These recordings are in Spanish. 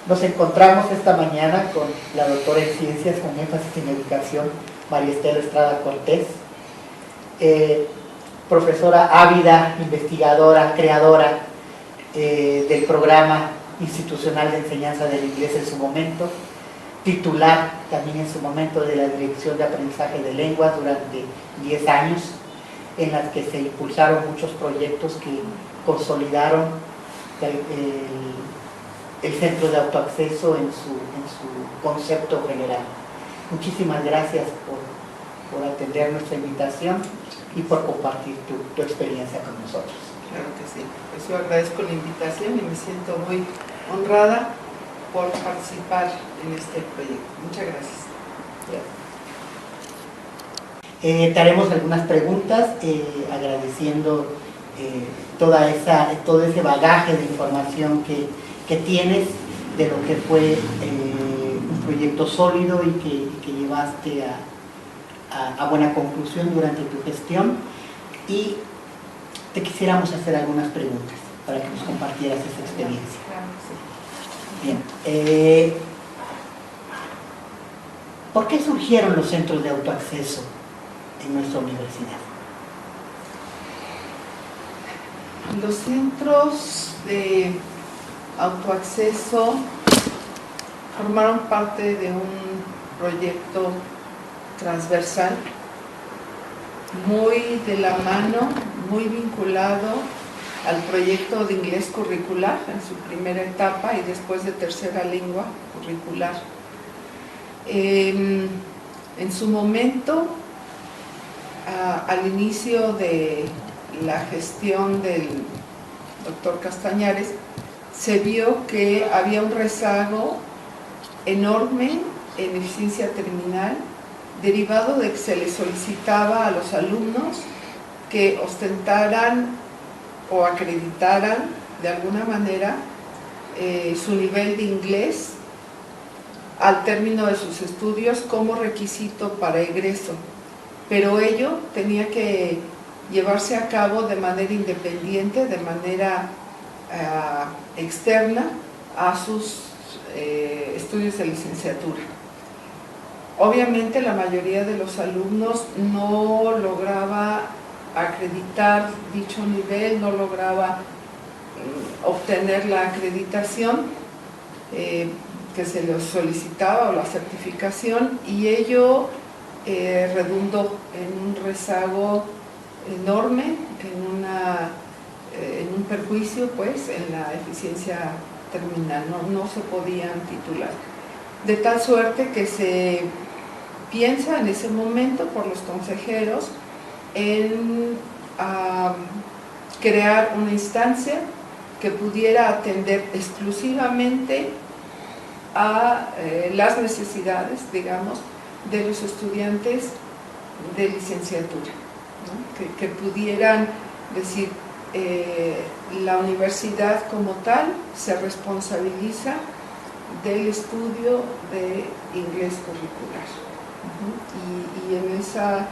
Nos encontramos esta mañana con la doctora en Ciencias con énfasis en Educación, María Estela Estrada Cortés, profesora ávida, investigadora, creadora del programa institucional de enseñanza del inglés en su momento, titular también en su momento de la Dirección de Aprendizaje de Lenguas durante 10 años, en las que se impulsaron muchos proyectos que consolidaron el centro de autoacceso en su concepto general. Muchísimas gracias por atender nuestra invitación y por compartir tu experiencia con nosotros. Claro que sí, pues yo agradezco la invitación y me siento muy honrada por participar en este proyecto. Muchas gracias. Te haremos algunas preguntas agradeciendo todo ese bagaje de información que tienes de lo que fue un proyecto sólido y que llevaste a buena conclusión durante tu gestión, y te quisiéramos hacer algunas preguntas para que nos compartieras esa experiencia. Bien, ¿por qué surgieron los centros de autoacceso en nuestra universidad? Los centros de autoacceso formaron parte de un proyecto transversal, muy de la mano, muy vinculado al proyecto de inglés curricular en su primera etapa y después de tercera lengua curricular. En su momento, al inicio de la gestión del doctor Castañares, se vio que había un rezago enorme en eficiencia terminal, derivado de que se les solicitaba a los alumnos que ostentaran o acreditaran de alguna manera su nivel de inglés al término de sus estudios como requisito para egreso, pero ello tenía que llevarse a cabo de manera independiente, de manera externa a sus estudios de licenciatura. Obviamente la mayoría de los alumnos no lograba acreditar dicho nivel, no lograba obtener la acreditación que se les solicitaba o la certificación, y ello redundó en un rezago enorme, en un perjuicio pues en la eficiencia terminal, no se podían titular. De tal suerte que se piensa en ese momento por los consejeros en crear una instancia que pudiera atender exclusivamente a las necesidades, digamos, de los estudiantes de licenciatura, ¿no? que pudieran decir, la universidad como tal se responsabiliza del estudio de inglés curricular. Y en esa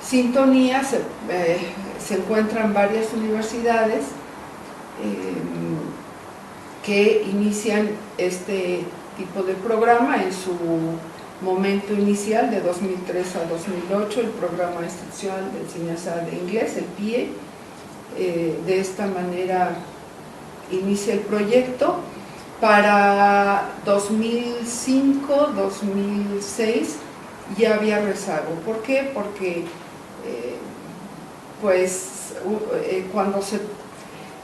sintonía se encuentran varias universidades que inician este tipo de programa en su momento inicial de 2003 a 2008, el Programa Institucional de Enseñanza de Inglés, el PIE. De esta manera inicia el proyecto. Para 2005, 2006 ya había rezago. ¿Por qué? Porque cuando se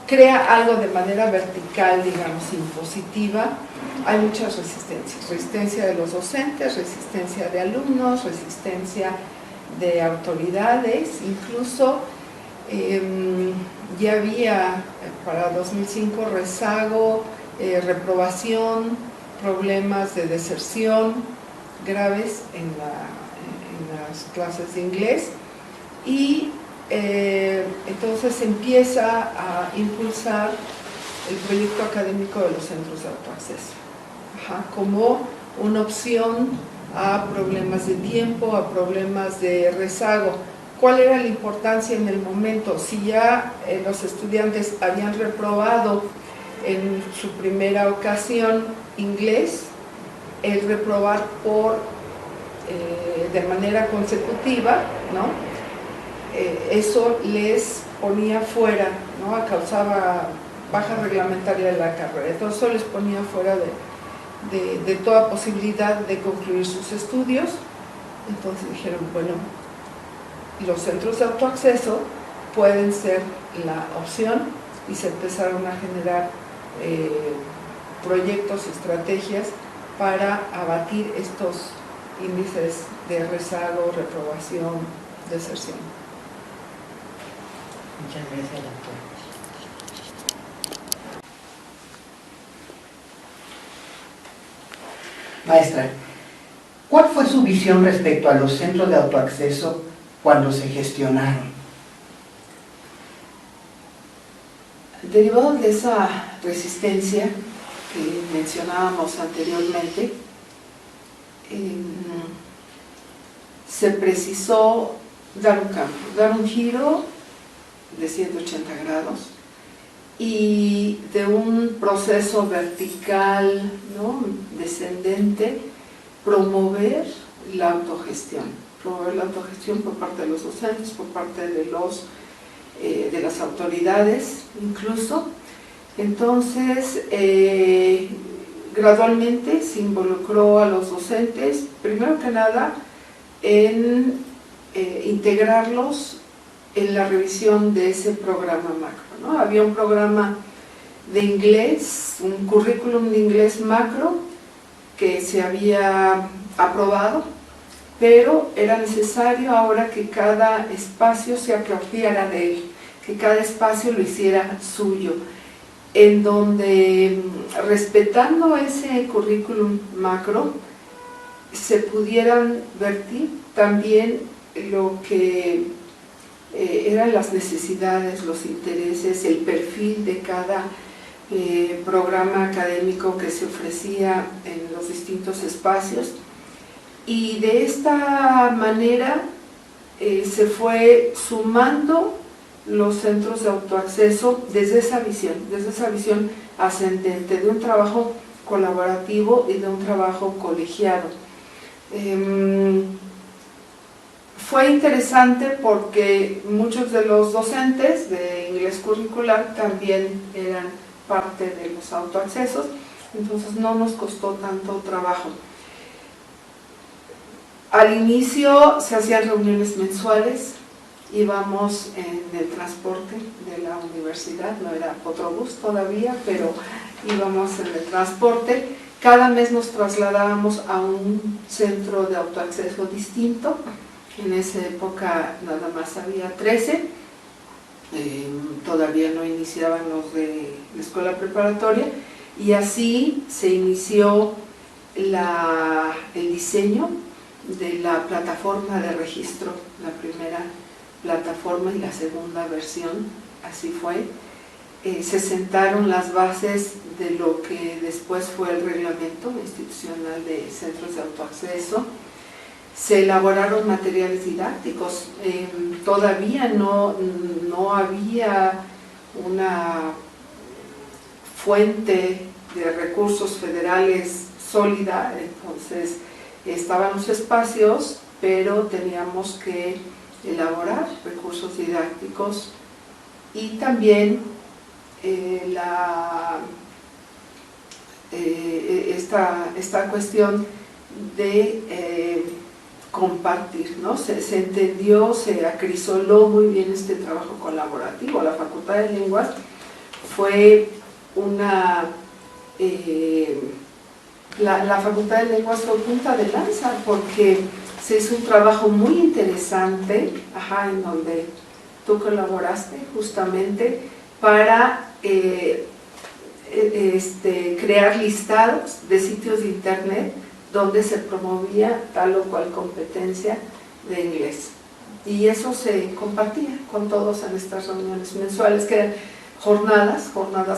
crea algo de manera vertical, digamos, impositiva, hay muchas resistencias. Resistencia de los docentes, resistencia de alumnos, resistencia de autoridades, incluso ya había para 2005 rezago, reprobación, problemas de deserción graves en las clases de inglés, y entonces se empieza a impulsar el proyecto académico de los centros de autoacceso como una opción a problemas de tiempo, a problemas de rezago. ¿Cuál era la importancia en el momento? Si ya los estudiantes habían reprobado en su primera ocasión inglés, el reprobar de manera consecutiva, ¿no? Eso les ponía fuera, ¿no? Causaba baja reglamentaria de la carrera, entonces eso les ponía fuera de toda posibilidad de concluir sus estudios. Entonces dijeron, bueno, los centros de autoacceso pueden ser la opción, y se empezaron a generar proyectos, estrategias para abatir estos índices de rezago, reprobación, deserción. Muchas gracias, doctor. Maestra, ¿cuál fue su visión respecto a los centros de autoacceso cuando se gestionaron? Derivado de esa resistencia que mencionábamos anteriormente, se precisó dar un cambio, dar un giro de 180 grados y de un proceso vertical, ¿no?, descendente, promover la autogestión por parte de los docentes, por parte de las autoridades incluso. Entonces, gradualmente se involucró a los docentes, primero que nada, en integrarlos en la revisión de ese programa macro, ¿no? Había un programa de inglés, un currículum de inglés macro que se había aprobado, pero era necesario ahora que cada espacio se apropiara de él, que cada espacio lo hiciera suyo, en donde, respetando ese currículum macro, se pudieran vertir también lo que eran las necesidades, los intereses, el perfil de cada programa académico que se ofrecía en los distintos espacios. Y de esta manera se fue sumando los centros de autoacceso desde esa visión ascendente, de un trabajo colaborativo y de un trabajo colegiado. Fue interesante porque muchos de los docentes de inglés curricular también eran parte de los autoaccesos, entonces no nos costó tanto trabajo. Al inicio se hacían reuniones mensuales, íbamos en el transporte de la universidad, no era Potrobús todavía, pero íbamos en el transporte. Cada mes nos trasladábamos a un centro de autoacceso distinto. En esa época nada más había 13, todavía no iniciaban los de la escuela preparatoria, y así se inició el diseño de la plataforma de registro, la primera plataforma y la segunda versión, así fue. Se sentaron las bases de lo que después fue el reglamento institucional de centros de autoacceso. Se elaboraron materiales didácticos, todavía no había una fuente de recursos federales sólida, entonces estaban los espacios, pero teníamos que elaborar recursos didácticos y también esta cuestión de compartir, ¿no? Se entendió, se acrisoló muy bien este trabajo colaborativo. La Facultad de Lenguas fue la Facultad de Lenguas fue punta de lanza porque se hizo un trabajo muy interesante, en donde tú colaboraste justamente para crear listados de sitios de internet donde se promovía tal o cual competencia de inglés. Y eso se compartía con todos en estas reuniones mensuales, que eran jornadas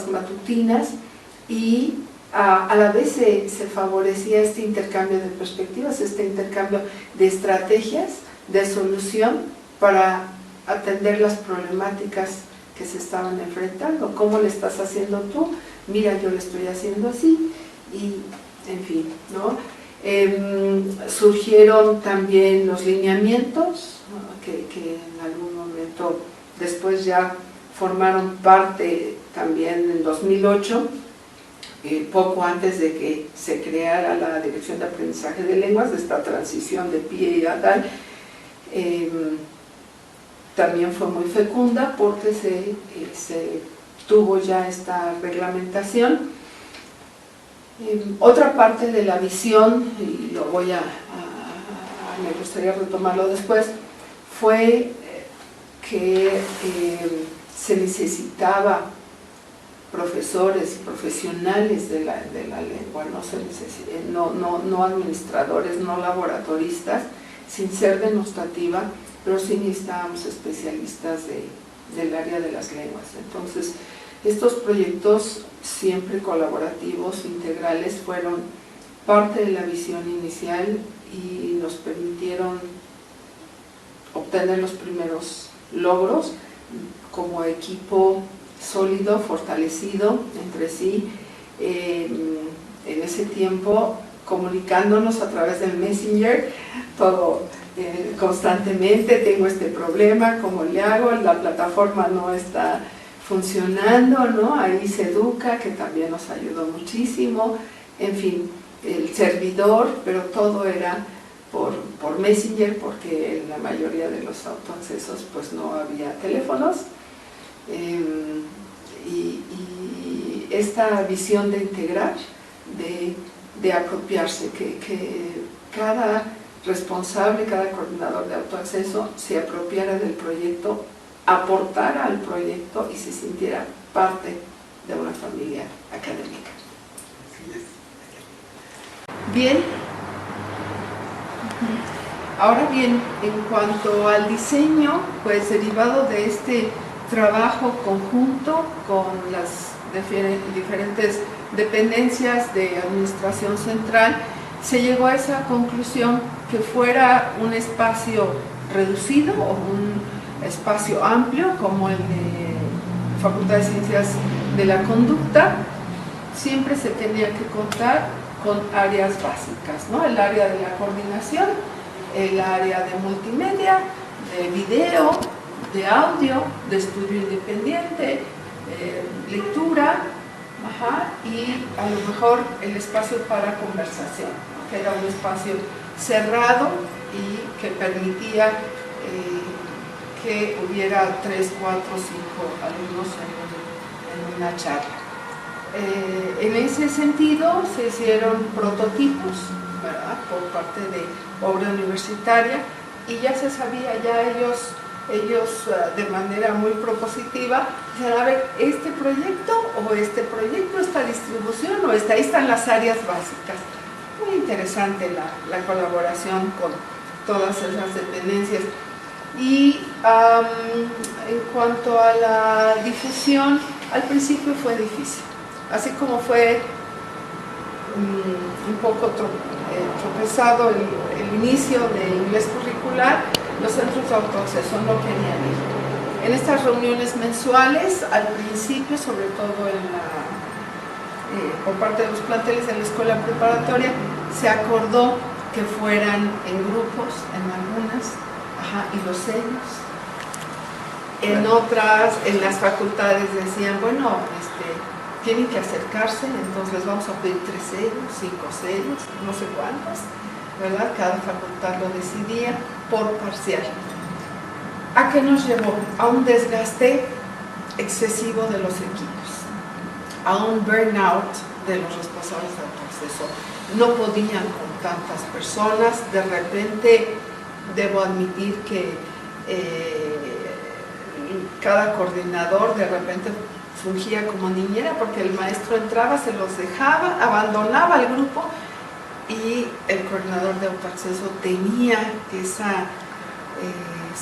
matutinas, y a la vez se favorecía este intercambio de perspectivas, este intercambio de estrategias de solución para atender las problemáticas que se estaban enfrentando. ¿Cómo le estás haciendo tú? Mira, yo le estoy haciendo así. y en fin, ¿no? Surgieron también los lineamientos, ¿no? que en algún momento después ya formaron parte también en 2008, poco antes de que se creara la Dirección de Aprendizaje de Lenguas, de esta transición de PIE y ADAL. También fue muy fecunda porque se tuvo ya esta reglamentación. Otra parte de la visión, y lo me gustaría retomarlo después, fue que se necesitaba profesores, profesionales de la lengua, no administradores, no laboratoristas, sin ser denostativa, pero sí necesitábamos especialistas del área de las lenguas. Entonces, estos proyectos siempre colaborativos, integrales, fueron parte de la visión inicial y nos permitieron obtener los primeros logros como equipo sólido, fortalecido entre sí, en ese tiempo comunicándonos a través del Messenger, todo constantemente: tengo este problema, ¿cómo le hago? La plataforma no está funcionando, ¿no? Ahí se educa, que también nos ayudó muchísimo, en fin, el servidor, pero todo era por Messenger, porque en la mayoría de los autoaccesos pues no había teléfonos. Y esta visión de integrar, de apropiarse, que cada responsable, cada coordinador de autoacceso se apropiara del proyecto, aportara al proyecto y se sintiera parte de una familia académica. Bien. Ahora bien, en cuanto al diseño, pues derivado de este trabajo conjunto con las diferentes dependencias de administración central, se llegó a esa conclusión que fuera un espacio reducido o un espacio amplio como el de Facultad de Ciencias de la Conducta. Siempre se tenía que contar con áreas básicas, ¿no? El área de la coordinación, el área de multimedia, de video, de audio, de estudio independiente, lectura, y a lo mejor el espacio para conversación, ¿no? Que era un espacio cerrado y que permitía que hubiera 3, 4, 5 alumnos en una charla. En ese sentido se hicieron prototipos, ¿verdad?, por parte de obra universitaria, y ya se sabía, ya ellos de manera muy propositiva dicen: a ver, este proyecto, esta distribución, o ahí están las áreas básicas. Muy interesante la colaboración con todas esas dependencias. Y en cuanto a la difusión, al principio fue difícil, así como fue un poco tropezado el inicio de inglés curricular. Los centros de autoacceso no querían ir. En estas reuniones mensuales, al principio, sobre todo por parte de los planteles de la escuela preparatoria, se acordó que fueran en grupos, en algunas, y los sellos. En otras, en las facultades decían: bueno, tienen que acercarse, entonces les vamos a pedir 3 sellos, 5 sellos, no sé cuántos, ¿verdad? Cada facultad lo decidía por parcial. ¿A qué nos llevó? A un desgaste excesivo de los equipos, a un burnout de los responsables de autoacceso. No podían con tantas personas. De repente, debo admitir que cada coordinador de repente fungía como niñera, porque el maestro entraba, se los dejaba, abandonaba al grupo, y el coordinador de autoacceso tenía esa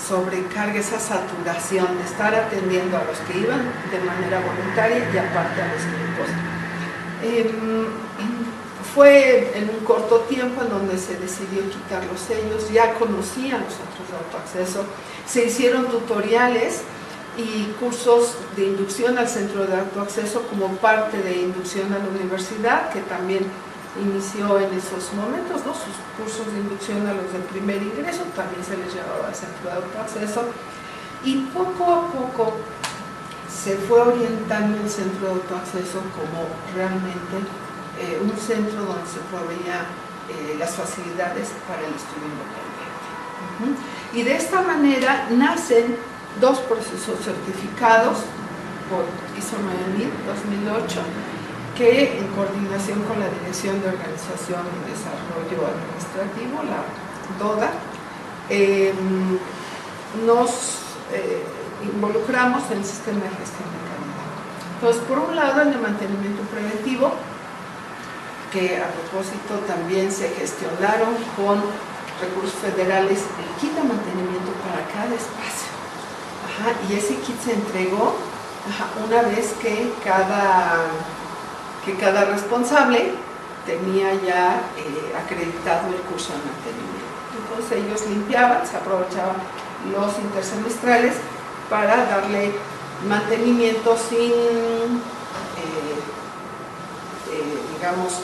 sobrecarga, esa saturación de estar atendiendo a los que iban de manera voluntaria y aparte a los grupos. Fue en un corto tiempo en donde se decidió quitar los sellos, ya conocían los centros de autoacceso, se hicieron tutoriales y cursos de inducción al centro de autoacceso como parte de inducción a la universidad, que también inició en esos momentos, ¿no? Sus cursos de inducción a los de primer ingreso, también se les llevaba al centro de autoacceso, y poco a poco se fue orientando el centro de autoacceso como realmente un centro donde se proveía las facilidades para el estudio independiente. Y de esta manera nacen dos procesos certificados por ISO 9000 2008, que en coordinación con la Dirección de Organización y Desarrollo Administrativo, la DODA, nos involucramos en el sistema de gestión de calidad. Entonces, por un lado, el de mantenimiento preventivo, que a propósito también se gestionaron con recursos federales el kit de mantenimiento para cada espacio. Y ese kit se entregó una vez que cada responsable tenía ya acreditado el curso de mantenimiento. Entonces ellos limpiaban, se aprovechaban los intersemestrales para darle mantenimiento sin, digamos,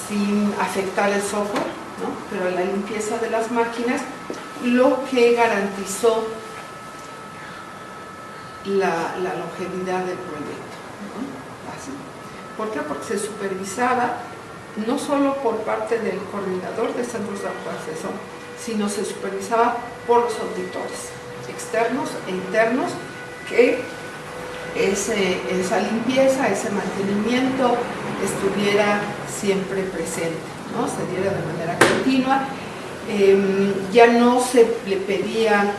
sin afectar el software, ¿no? Pero la limpieza de las máquinas, lo que garantizó la longevidad del proyecto, ¿no? Así. ¿Por qué? Porque se supervisaba no solo por parte del coordinador de centros de autoacceso, sino se supervisaba por los auditores externos e internos, que esa limpieza, ese mantenimiento estuviera siempre presente, ¿no? Se diera de manera continua. Ya no se le pedía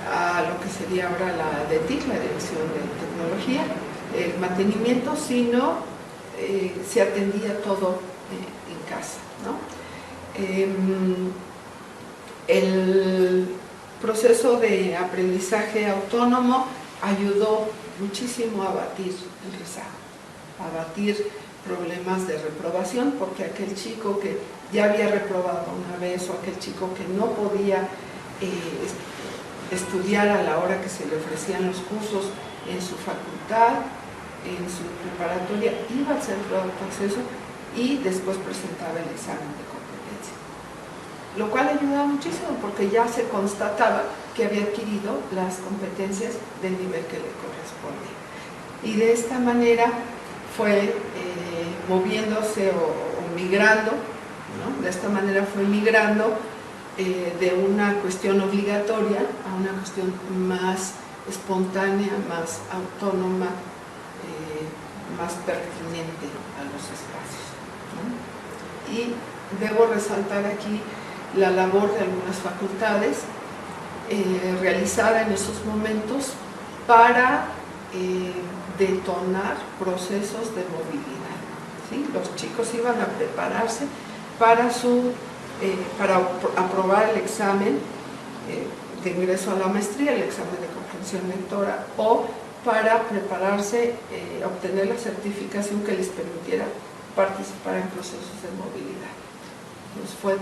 a lo que sería ahora la DETIC, la Dirección de Tecnología, el mantenimiento, sino se atendía todo en casa, ¿no? El proceso de aprendizaje autónomo ayudó muchísimo a abatir el rezago, a abatir problemas de reprobación, porque aquel chico que ya había reprobado una vez, o aquel chico que no podía estudiar a la hora que se le ofrecían los cursos en su facultad, en su preparatoria, iba al centro de autoacceso y después presentaba el examen de competencia, lo cual ayudaba muchísimo porque ya se constataba que había adquirido las competencias del nivel que le corresponde. Y de esta manera fue moviéndose o migrando, ¿no? De esta manera fue migrando de una cuestión obligatoria a una cuestión más espontánea, más autónoma, más pertinente a los espacios, ¿no? Y debo resaltar aquí la labor de algunas facultades realizada en esos momentos para detonar procesos de movilidad, ¿sí? Los chicos iban a prepararse para aprobar el examen de ingreso a la maestría, el examen de comprensión lectora, o para prepararse, obtener la certificación que les permitiera participar en procesos de movilidad. Entonces fue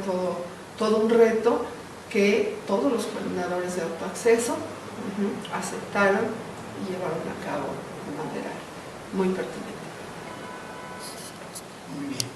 todo un reto que todos los coordinadores de autoacceso aceptaron y llevaron a cabo de manera muy pertinente. Muy bien.